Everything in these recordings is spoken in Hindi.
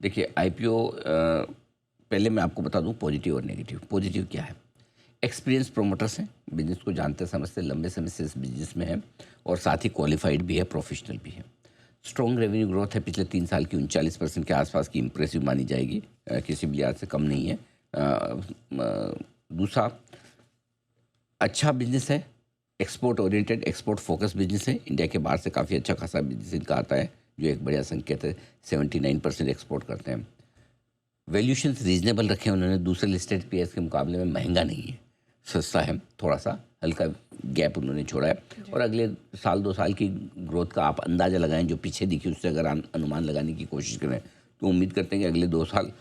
देखिए आईपीओ पहले मैं आपको बता दूं पॉजिटिव और नेगेटिव। पॉजिटिव क्या है? एक्सपीरियंस प्रोमोटर्स हैं, बिजनेस को जानते समझते लंबे समय से इस बिजनेस में है और साथ ही क्वालिफाइड भी है, प्रोफेशनल भी है। स्ट्रॉन्ग रेवेन्यू ग्रोथ है, पिछले 3 साल की 39% के आसपास की इंप्रेसिव मानी जाएगी, किसी भी लिहाज से कम नहीं है। दूसरा, अच्छा बिजनेस है, export oriented, export focus business है। इंडिया के बाहर से काफ़ी अच्छा खासा बिजनेस इनका आता है, जो एक बढ़िया संकेत है। 79% एक्सपोर्ट करते हैं। वैल्यूशंस रीजनेबल रखे उन्होंने, दूसरे लिस्टेड पीएस के मुकाबले में महंगा नहीं है, सस्ता है, थोड़ा सा हल्का गैप उन्होंने छोड़ा है। और अगले साल 2 साल की ग्रोथ का आप अंदाज़ा लगाएं, जो पीछे दिखी उससे अगर अनुमान लगाने की कोशिश करें तो उम्मीद करते हैं कि अगले 2 साल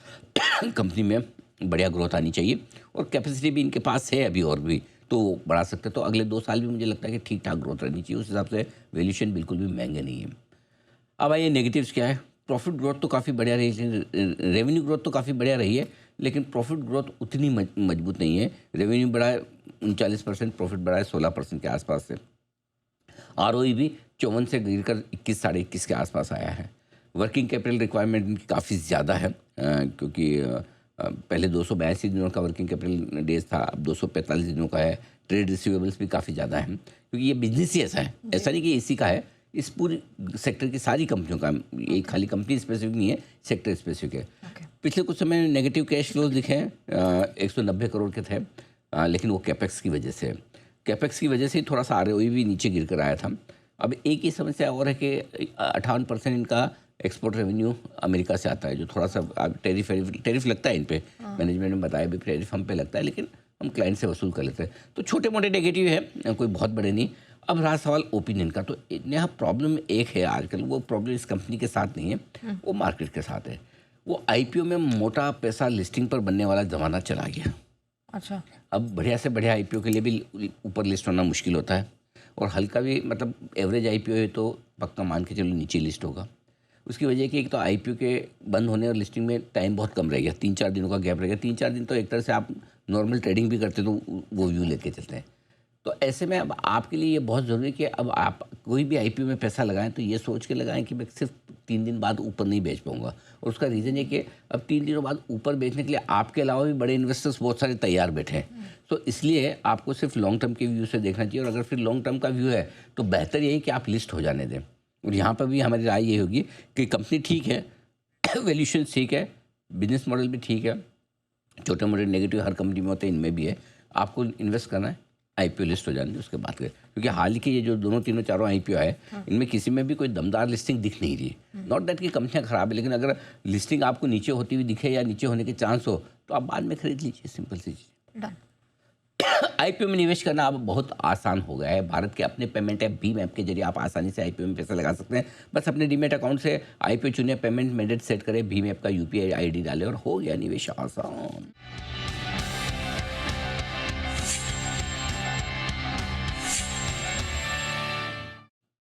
कंपनी में बढ़िया ग्रोथ आनी चाहिए और कैपेसिटी भी इनके पास है अभी और भी, तो बढ़ा सकते हैं। तो अगले 2 साल भी मुझे लगता है कि ठीक ठाक ग्रोथ रहनी चाहिए, उस हिसाब से वैल्यूशन बिल्कुल भी महंगे नहीं है। अब आइए नेगेटिव्स क्या है। प्रॉफिट ग्रोथ तो काफ़ी बढ़िया रही है, रेवेन्यू ग्रोथ तो काफ़ी बढ़िया रही है, लेकिन प्रॉफिट ग्रोथ उतनी मजबूत नहीं है। रेवेन्यू बढ़ा है 39%, प्रॉफिट बढ़ा है 16% के आसपास से। आरओई भी 54 से गिरकर 21 साढ़े 21 के आसपास आया है। वर्किंग कैपिटल रिक्वायरमेंट काफ़ी ज़्यादा है, क्योंकि पहले 282 दिनों का वर्किंग कैपिटल डेज था, अब 245 दिनों का है। ट्रेड रिसीवेबल्स भी काफ़ी ज़्यादा हैं, क्योंकि ये बिजनेस ही ऐसा है, ऐसा नहीं कि इसी का है, इस पूरी सेक्टर की सारी कंपनियों का, ये खाली कंपनी स्पेसिफिक नहीं है, सेक्टर स्पेसिफिक है। पिछले कुछ समय नेगेटिव कैश फ्लोज दिखे हैं, 190 करोड़ के थे, लेकिन वो कैपेक्स की वजह से, कैपेक्स की वजह से थोड़ा सा आरओई भी नीचे गिर कर आया था। अब एक ही समस्या और है कि 58% इनका एक्सपोर्ट रेवेन्यू अमेरिका से आता है, जो थोड़ा सा टैरिफ लगता है इन पे, मैनेजमेंट ने बताया भी टैरिफ हम पे लगता है, लेकिन हम क्लाइंट से वसूल कर लेते हैं। तो छोटे मोटे नेगेटिव है, कोई बहुत बड़े नहीं। अब रहा सवाल ओपिनियन का, तो यहाँ प्रॉब्लम एक है आजकल, वो प्रॉब्लम इस कंपनी के साथ नहीं है, वो मार्केट के साथ है। वो आईपीओ में मोटा पैसा लिस्टिंग पर बनने वाला ज़माना चला गया। अच्छा, अब बढ़िया से बढ़िया आईपीओ के लिए भी ऊपर लिस्ट होना मुश्किल होता है, और हल्का भी मतलब एवरेज आईपीओ है तो पक्का मान के चलो नीचे लिस्ट होगा। उसकी वजह कि एक तो आईपीओ के बंद होने और लिस्टिंग में टाइम बहुत कम रह गया, 3-4 दिनों का गैप रह गया। 3-4 दिन तो एक तरह से आप नॉर्मल ट्रेडिंग भी करते तो वो व्यू लेके चलते हैं। तो ऐसे में अब आपके लिए ये बहुत ज़रूरी है कि अब आप कोई भी आईपीओ में पैसा लगाएं तो ये सोच के लगाएं कि मैं सिर्फ 3 दिन बाद ऊपर नहीं बेच पाऊंगा। और उसका रीज़न है कि अब 3 दिनों बाद ऊपर बेचने के लिए आपके अलावा भी बड़े इन्वेस्टर्स बहुत सारे तैयार बैठे हैं। तो इसलिए आपको सिर्फ लॉन्ग टर्म के व्यू से देखना चाहिए, और अगर फिर लॉन्ग टर्म का व्यू है तो बेहतर यही कि आप लिस्ट हो जाने दें। और यहाँ पर भी हमारी राय ये होगी कि कंपनी ठीक है, वैल्यूशन ठीक है, बिजनेस मॉडल भी ठीक है, छोटे मोटे नेगेटिव हर कंपनी में होते हैं, इनमें भी है। आपको इन्वेस्ट करना है, आईपीओ लिस्ट हो जाने दे, उसके बाद करें। क्योंकि हाल ही के ये जो दोनों तीनों चारों आईपीओ है, इनमें किसी में भी कोई दमदार लिस्टिंग दिख नहीं रही। नॉट दैट कि कंपनियां खराब है, लेकिन अगर लिस्टिंग आपको नीचे होती हुई दिखे या नीचे होने के चांस हो तो आप बाद में खरीद लीजिए, सिंपल सी चीज़। आईपीओ में निवेश करना अब बहुत आसान हो गया है। भारत के अपने पेमेंट ऐप भीम ऐप के जरिए आप आसानी से आईपीओ में पैसा लगा सकते हैं। बस अपने डीमेट अकाउंट से आईपीओ चुने, पेमेंट मेथड सेट करें, भीम ऐप का यूपीआई आईडी डालें और हो गया निवेश आसान।